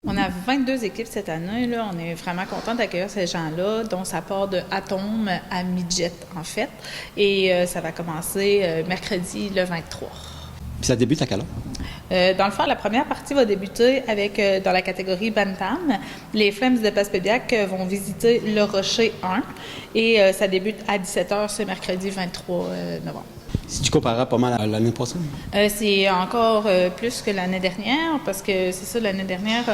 On a 22 équipes cette année. Là. On est vraiment content d'accueillir ces gens-là, dont ça part de Atome à Midget, en fait. Et ça va commencer mercredi le 23. Puis ça débute à quelle heure? Dans le fond, la première partie va débuter avec, dans la catégorie Bantam. Les Flames de Passepédiac vont visiter le Rocher 1 et ça débute à 17h ce mercredi 23 novembre. Si tu comparais pas mal à l'année passée? C'est encore plus que l'année dernière, parce que c'est ça, l'année dernière,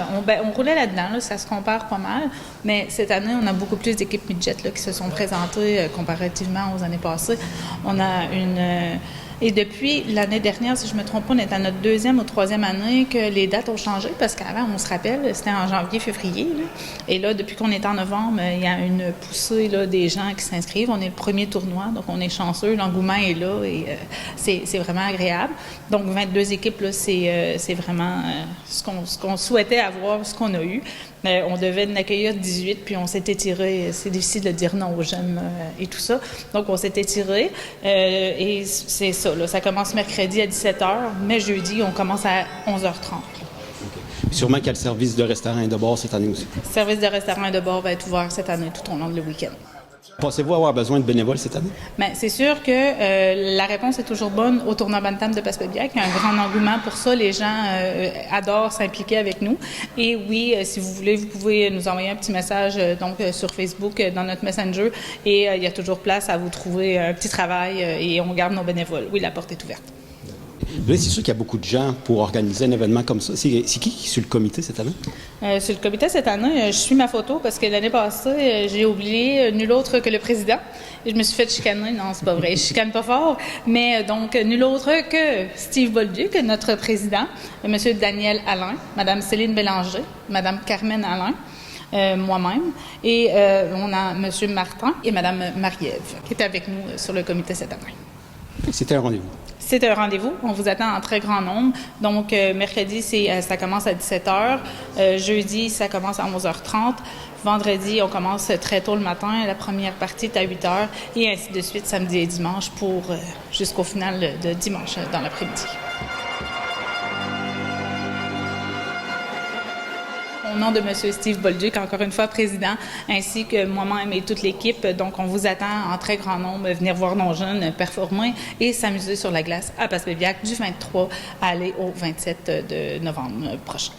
on roulait là-dedans, là, ça se compare pas mal, mais cette année, on a beaucoup plus d'équipes midget là, qui se sont présentées comparativement aux années passées. On a et depuis l'année dernière, si je ne me trompe pas, on est à notre deuxième ou troisième année que les dates ont changé, parce qu'avant, on se rappelle, c'était en janvier, février. Là. Et là, depuis qu'on est en novembre, il y a une poussée là, des gens qui s'inscrivent. On est le premier tournoi, donc on est chanceux, l'engouement est là et c'est vraiment agréable. Donc, 22 équipes, là, c'est vraiment ce qu'on souhaitait avoir, ce qu'on a eu. On devait en accueillir 18, puis on s'est étiré. C'est difficile de dire non aux jeunes et tout ça. Donc, on s'est étiré et c'est ça. Là, ça commence mercredi à 17h, mais jeudi, on commence à 11h30. Okay. Sûrement qu'il y a le service de restaurant et de bar cette année aussi. Le service de restaurant et de bar va être ouvert cette année tout au long de le week-end. Pensez-vous avoir besoin de bénévoles cette année? Bien, c'est sûr que la réponse est toujours bonne au tournoi Bantam de Passepédiac. Il y a un grand engouement pour ça. Les gens adorent s'impliquer avec nous. Et oui, si vous voulez, vous pouvez nous envoyer un petit message sur Facebook, dans notre Messenger. Et il y a toujours place à vous trouver un petit travail et on garde nos bénévoles. Oui, la porte est ouverte. Là, c'est sûr qu'il y a beaucoup de gens pour organiser un événement comme ça. C'est qui est sur le comité cette année? Sur le comité cette année, je suis ma photo parce que l'année passée, j'ai oublié nul autre que le président. Et je me suis fait chicaner. Non, c'est pas vrai. Je chicane pas fort. Mais donc, nul autre que Steve Bolduc, notre président, M. Daniel Alain, Mme Céline Bélanger, Mme Carmen Alain, moi-même. Et on a M. Martin et Mme Marie-Ève qui étaient avec nous sur le comité cette année. C'était un rendez-vous. C'est un rendez-vous. On vous attend en très grand nombre. Donc, mercredi, ça commence à 17h. Jeudi, ça commence à 11h30. Vendredi, on commence très tôt le matin. La première partie est à 8h. Et ainsi de suite, samedi et dimanche pour jusqu'au final de dimanche dans l'après-midi. Au nom de M. Steve Bolduc, encore une fois président, ainsi que moi-même et toute l'équipe. Donc, on vous attend en très grand nombre, venir voir nos jeunes performer et s'amuser sur la glace à Passepédiac du 23 à aller au 27 de novembre prochain.